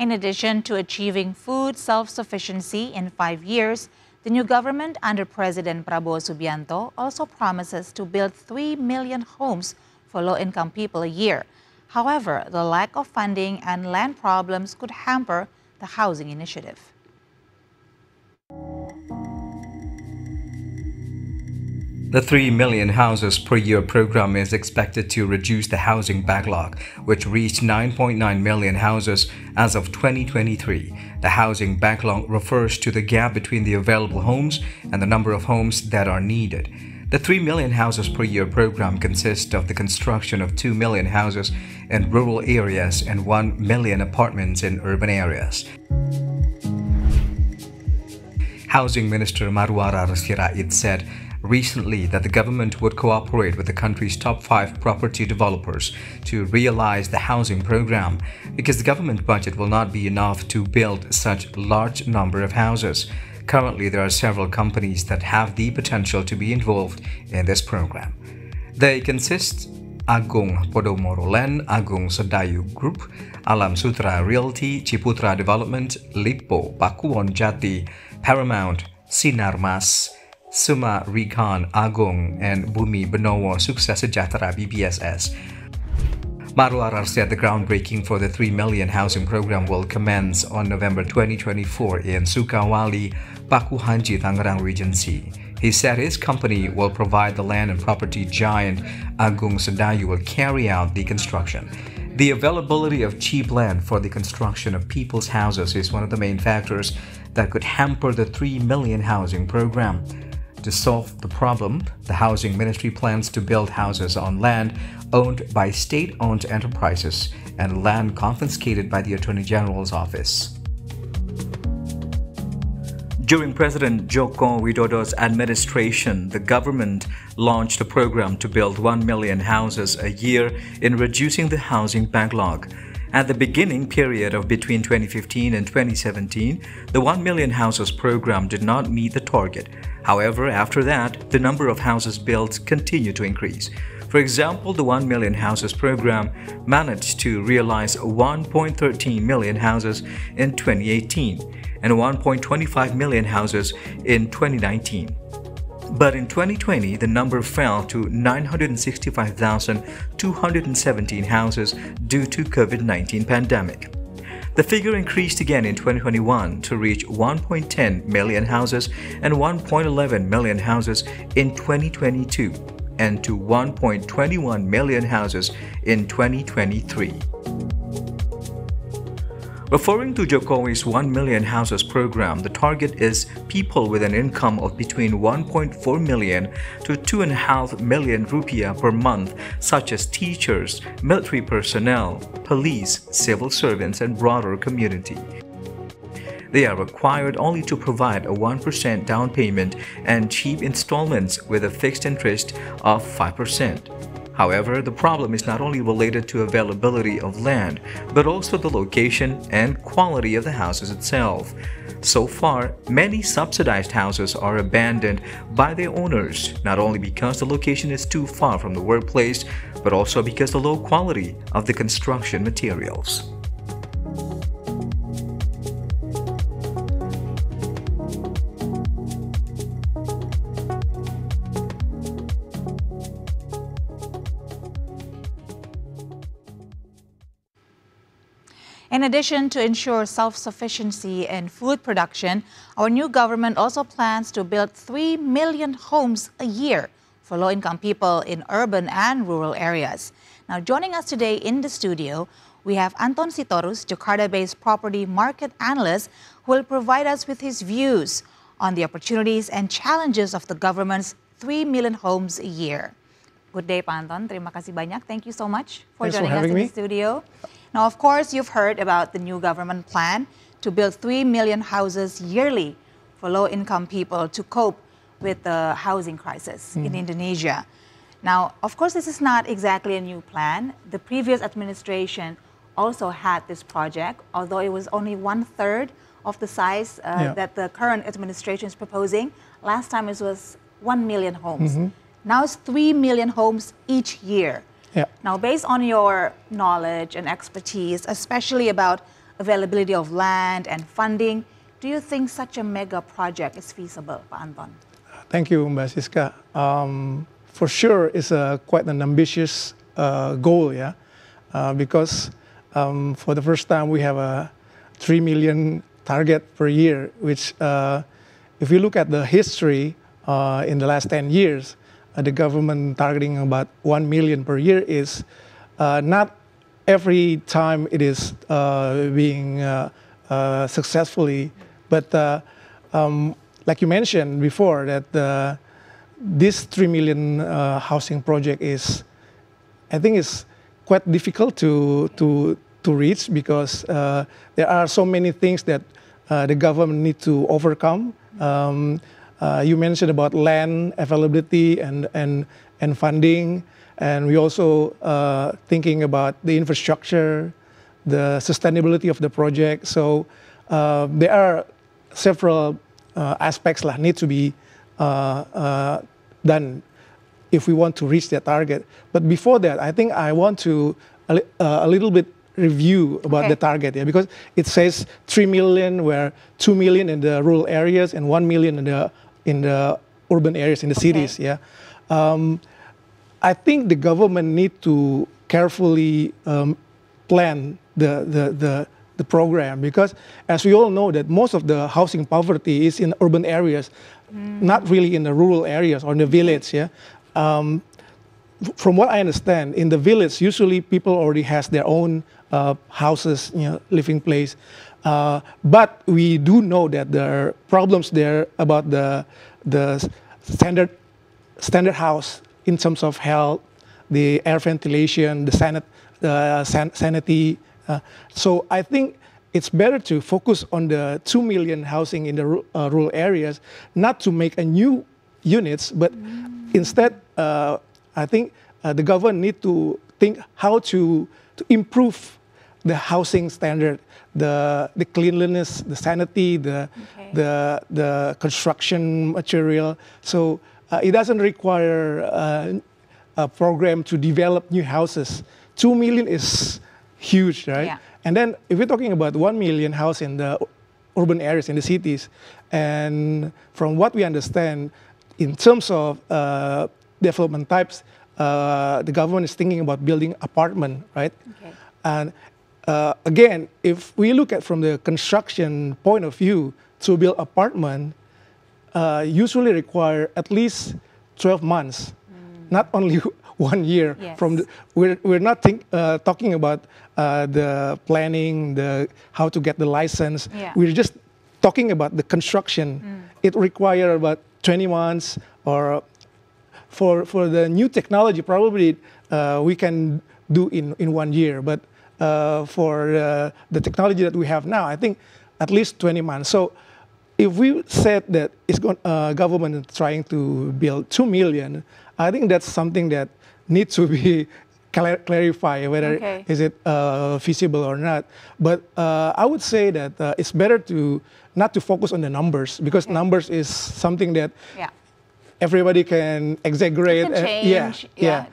In addition to achieving food self-sufficiency in 5 years, the new government under President Prabowo Subianto also promises to build 3 million homes for low-income people a year. However, the lack of funding and land problems could hamper the housing initiative. The 3 million houses per year program is expected to reduce the housing backlog, which reached 9.9 million houses as of 2023. The housing backlog refers to the gap between the available homes and the number of homes that are needed. The 3 million houses per year program consists of the construction of 2 million houses in rural areas and 1 million apartments in urban areas. Housing Minister Marwara Sirait said recently that the government would cooperate with the country's top 5 property developers to realize the housing program because the government budget will not be enough to build such large number of houses. Currently, there are several companies that have the potential to be involved in this program. They consist Agung Podomoro Land, Agung Sedayu Group, Alam Sutra Realty, Ciputra Development, Lipo, Pakuwon Jati, Paramount, Sinar Mas, Suma Recon Agung, and Bumi Benowo Sukses Sejahtera BBSS. Marwara said the groundbreaking for the 3 million housing program will commence on November 2024 in Sukawali, Pakuhanji, Tangerang Regency. He said his company will provide the land and property giant. Agung Sedayu will carry out the construction. The availability of cheap land for the construction of people's houses is one of the main factors that could hamper the 3 million housing program. To solve the problem, the Housing Ministry plans to build houses on land owned by state-owned enterprises and land confiscated by the Attorney General's office. During President Joko Widodo's administration, the government launched a program to build 1 million houses a year in reducing the housing backlog. At the beginning period of between 2015 and 2017, the 1 million houses program did not meet the target. However, after that, the number of houses built continued to increase. For example, the 1 million houses program managed to realize 1.13 million houses in 2018 and 1.25 million houses in 2019. But in 2020, the number fell to 965,217 houses due to COVID-19 pandemic. The figure increased again in 2021 to reach 1.10 million houses and 1.11 million houses in 2022 and to 1.21 million houses in 2023. Referring to Jokowi's 1 million houses program, the target is people with an income of between 1.4 million to 2.5 million rupiah per month, such as teachers, military personnel, police, civil servants, and broader community. They are required only to provide a 1% down payment and cheap installments with a fixed interest of 5%. However, the problem is not only related to availability of land, but also the location and quality of the houses itself. So far, many subsidized houses are abandoned by their owners, not only because the location is too far from the workplace, but also because of the low quality of the construction materials. In addition to ensure self-sufficiency in food production, our new government also plans to build 3 million homes a year for low-income people in urban and rural areas. Now, joining us today in the studio, we have Anton Sitorus, Jakarta-Based Property Market Analyst, who will provide us with his views on the opportunities and challenges of the government's 3 million homes a year. Good day, Pak Anton. Terima kasih banyak. Thank you so much for joining us in the studio. Now, of course, you've heard about the new government plan to build 3 million houses yearly for low-income people to cope with the housing crisis in Indonesia. Now, of course, this is not exactly a new plan. The previous administration also had this project, although it was only 1/3 of the size that the current administration is proposing. Last time it was 1 million homes. Now it's 3 million homes each year. Now, based on your knowledge and expertise, especially about availability of land and funding, do you think such a mega project is feasible, Pak Anton? Thank you, Mbak Siska. For sure, it's quite an ambitious goal, yeah, because for the first time we have a 3 million target per year, which if you look at the history in the last 10 years, the government targeting about 1 million per year is not every time it is being successfully, but like you mentioned before, that this 3 million housing project is, I think, is quite difficult to reach because there are so many things that the government need to overcome. You mentioned about land availability and funding, and we also thinking about the infrastructure, the sustainability of the project. So there are several aspects that need to be done if we want to reach that target. But before that, I think I want to a little bit review about the target, yeah, because it says 3 million, where 2 million in the rural areas and 1 million in the urban areas, in the cities. Yeah, I think the government need to carefully plan the program, because as we all know that most of the housing poverty is in urban areas, not really in the rural areas or in the village. Yeah. From what I understand, in the village, usually people already has their own houses, living place. But we do know that there are problems there about the standard house in terms of health, the air ventilation, the sanity. So I think it's better to focus on the 2 million housing in the rural areas, not to make a new units, but instead, I think the government need to think how to improve the housing standard, the cleanliness, the sanity, the construction material. So it doesn't require a program to develop new houses. 2 million is huge, right? Yeah. And then if we're talking about 1 million house in the urban areas, in the cities, and from what we understand, in terms of development types, the government is thinking about building apartment, right? Okay. And again, if we look at from the construction point of view, to build apartment usually require at least 12 months, not only 1 year. Yes. We're not talking about the planning, how to get the license. Yeah. We're just talking about the construction. It requires about 20 months, or for the new technology, probably we can do in 1 year. But for the technology that we have now, I think at least 20 months. So if we said that government is trying to build 2 million, I think that's something that needs to be clarified, whether is it feasible or not. But I would say that it's better not to focus on the numbers, because numbers is something that everybody can exaggerate. It can change,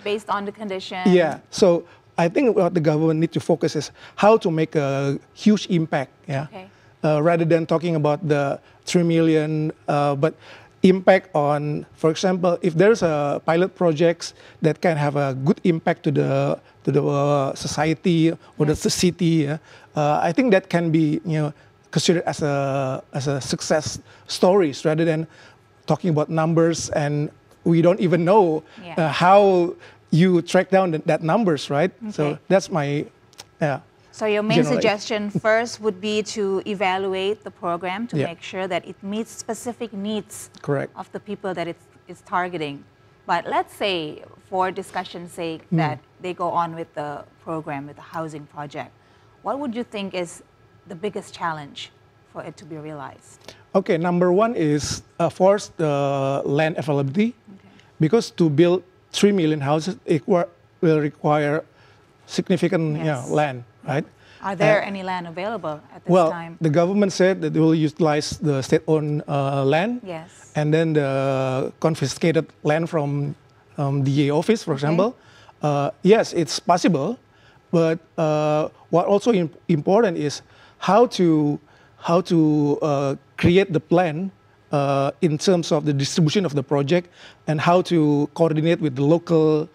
based on the condition. Yeah. So I think what the government needs to focus is how to make a huge impact. Yeah. Okay. Rather than talking about the 3 million, but impact on, for example, if there's a pilot projects that can have a good impact to the society or the city, I think that can be considered as a success stories, rather than talking about numbers and we don't even know how you track down that numbers, right? Okay. So that's my So your main suggestion first would be to evaluate the program to make sure that it meets specific needs of the people that it's targeting. But let's say, for discussion's sake, that they go on with the program, with the housing project. What would you think is the biggest challenge for it to be realized? Okay, number one is first the land availability, because to build 3 million houses, it will require significant land. Right? Are there any land available at this time? Well, the government said that they will utilize the state-owned land, and then the confiscated land from DA office, for example. Yes, it's possible, but what also important is how to create the plan in terms of the distribution of the project and how to coordinate with the local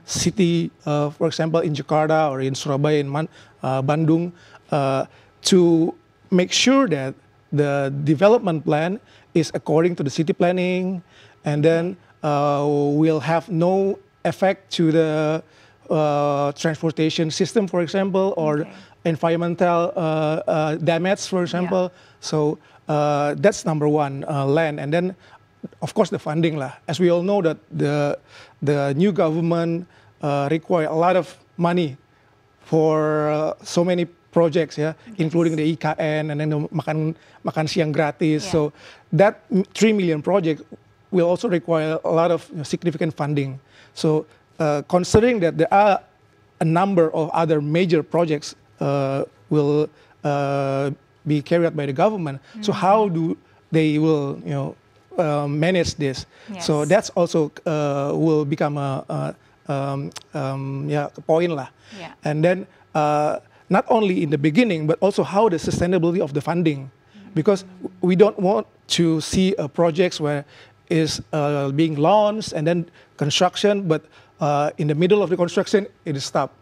city, for example, in Jakarta or in Surabaya, in Bandung, to make sure that the development plan is according to the city planning, and then will have no effect to the transportation system, for example, or environmental damage, for example. So that's number one, land. And then, of course, the funding lah. As we all know that the new government require a lot of money for so many projects, including the IKN and then the makan siang gratis. So that 3 million project will also require a lot of significant funding. So considering that there are a number of other major projects will be carried out by the government. So how do they will manage this? So that's also will become a point lah. And then not only in the beginning, but also how the sustainability of the funding, because we don't want to see projects where is being launched and then construction, but in the middle of the construction it is stopped.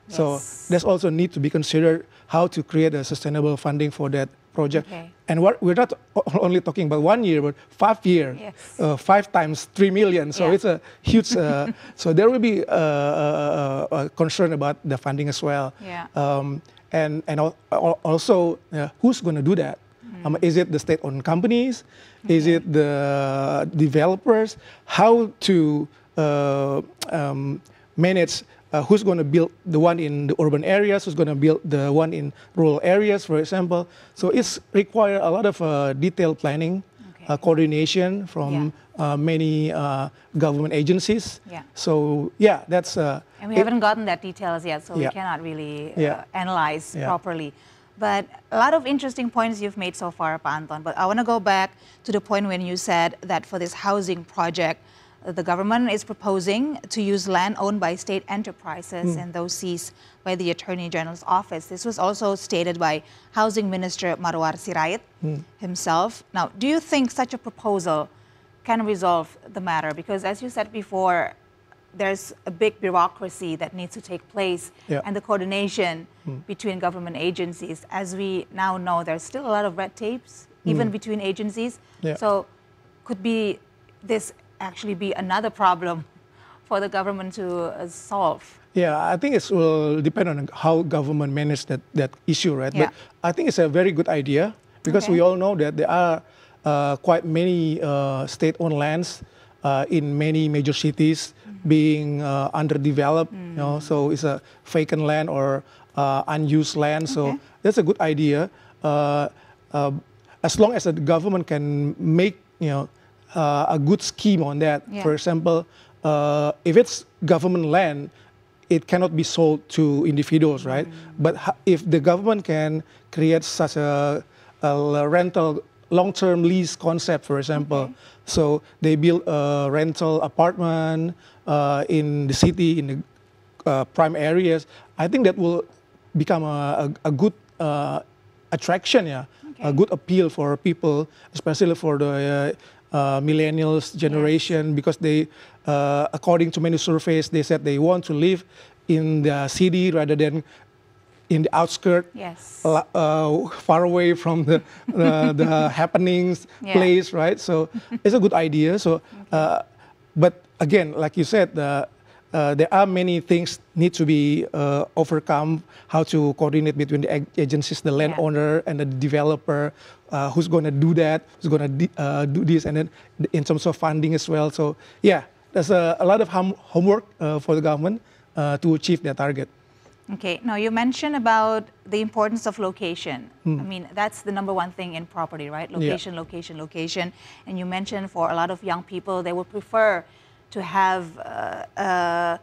So there's also need to be considered how to create a sustainable funding for that project. And we're not only talking about 1 year, but 5 years, 5 times 3 million. So it's a huge, so there will be a concern about the funding as well. And also, who's going to do that? Is it the state-owned companies? Is it the developers? How to manage who's going to build the one in the urban areas, who's going to build the one in rural areas, for example. So it's require a lot of detailed planning, coordination from many government agencies. So that's... and we haven't gotten that details yet, so we cannot really analyze properly. But a lot of interesting points you've made so far, Pak Anton. But I want to go back to the point when you said that for this housing project, the government is proposing to use land owned by state enterprises and those seized by the Attorney General's office. This was also stated by Housing Minister Marwar Sirait himself. Now, do you think such a proposal can resolve the matter? Because as you said before, there's a big bureaucracy that needs to take place and the coordination between government agencies. As we now know, there's still a lot of red tapes, even between agencies. So could be this actually be another problem for the government to solve? I think it will depend on how government manage that issue, right? But I think it's a very good idea because we all know that there are quite many state-owned lands in many major cities being underdeveloped. So it's a vacant land or unused land. So that's a good idea. As long as the government can make a good scheme on that. For example, if it's government land, it cannot be sold to individuals, right? But if the government can create such a rental long-term lease concept, for example, so they build a rental apartment in the city, in the prime areas, I think that will become a good attraction, a good appeal for people, especially for the millennials generation, because they, according to many surveys, they said they want to live in the city rather than in the outskirts, far away from the happenings place, right? So it's a good idea. So, but again, like you said, there are many things need to be overcome. How to coordinate between the agencies, the landowner and the developer. Who's going to do that? Who's going to do this? And then in terms of funding as well. So there's a lot of homework for the government to achieve their target. Okay, now you mentioned about the importance of location. I mean, that's the #1 thing in property, right? Location, location, location. And you mentioned for a lot of young people, they would prefer to have a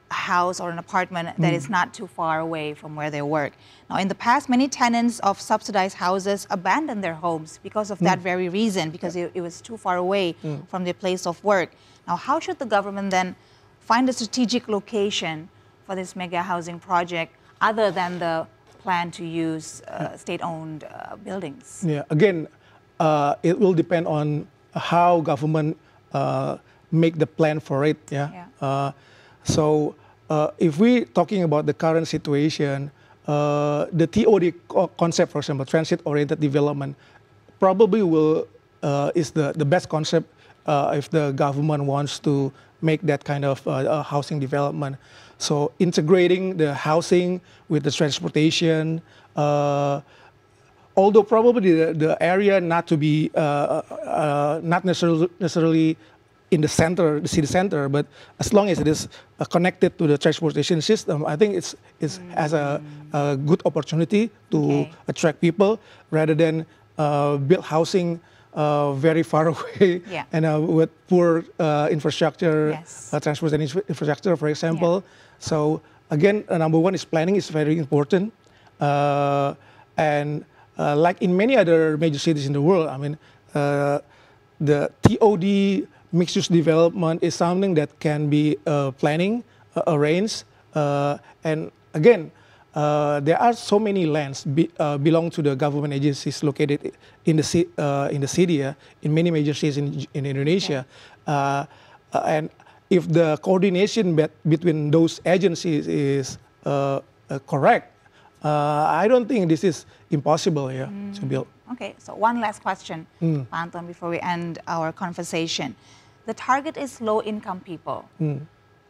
house or an apartment that is not too far away from where they work. Now, in the past, many tenants of subsidized houses abandoned their homes because of that very reason, because it was too far away from their place of work. Now, how should the government then find a strategic location for this mega housing project other than the plan to use state-owned buildings? Yeah, again, it will depend on how government make the plan for it. So if we're talking about the current situation, the TOD concept, for example, transit-oriented development, probably is the best concept if the government wants to make that kind of housing development. So integrating the housing with the transportation, although probably the area not to be not necessarily in the center, the city center, but as long as it is connected to the transportation system, I think it has a good opportunity to attract people rather than build housing very far away and with poor infrastructure, transportation infrastructure, for example. So again, number one is planning is very important. And like in many other major cities in the world, I mean, the TOD mixed-use development is something that can be planning, arranged, and again, there are so many lands belong to the government agencies located in the city, in many major cities in Indonesia, and if the coordination between those agencies is correct, I don't think this is impossible to build. Okay, so one last question, Anton, before we end our conversation. The target is low-income people.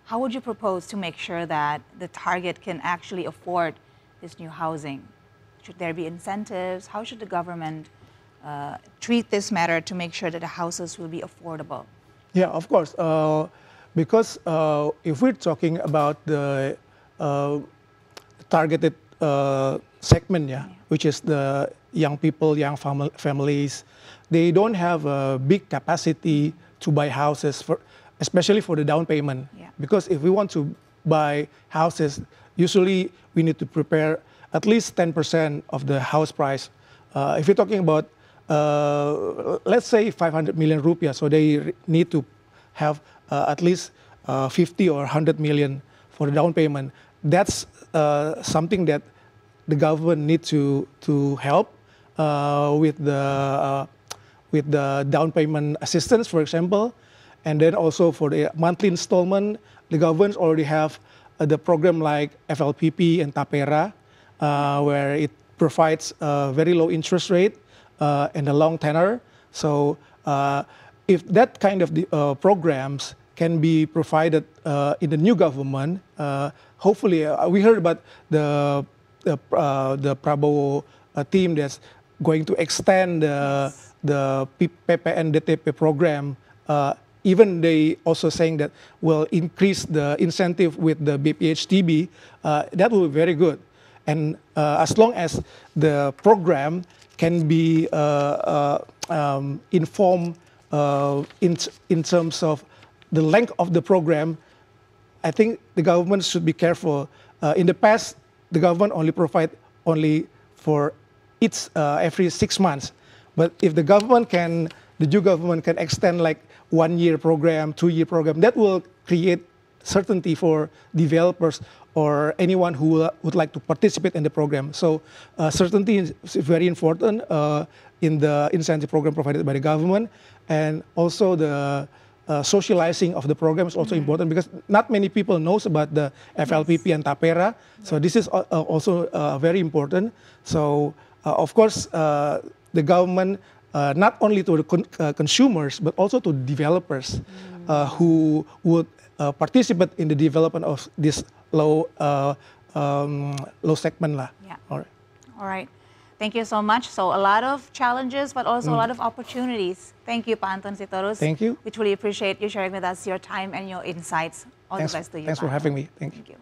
How would you propose to make sure that the target can actually afford this new housing? Should there be incentives? How should the government treat this matter to make sure that the houses will be affordable? Yeah, of course. Because if we're talking about the targeted segment, which is the young people, young families, they don't have a big capacity to buy houses, especially for the down payment. Because if we want to buy houses, usually we need to prepare at least 10% of the house price. If you're talking about, let's say 500 million rupiah, so they need to have at least 50 or 100 million for the down payment. That's something that the government needs to help with the down payment assistance, for example, and then also for the monthly installment, the governments already have the program like FLPP and Tapera, where it provides a very low interest rate and a long tenor. So if that kind of programs can be provided in the new government, hopefully, we heard about the Prabowo team that's going to extend the PPN DTP program. Even they also saying that will increase the incentive with the BPHTB. That will be very good. And as long as the program can be informed in terms of the length of the program, I think the government should be careful. In the past, the government only provide for each every 6 months. But if the new government can extend like 1 year program, 2 year program, that will create certainty for developers or anyone who would like to participate in the program. So certainty is very important in the incentive program provided by the government, and also the socializing of the program is also important, because not many people knows about the FLPP and Tapera. So this is also very important. So of course, the government, not only to the consumers, but also to developers who would participate in the development of this low segment. All right. Thank you so much. So a lot of challenges, but also a lot of opportunities. Thank you, Anton Sitorus. Thank you. We truly appreciate you sharing with us your time and your insights. All the best to you. Thanks for having me. Thank you.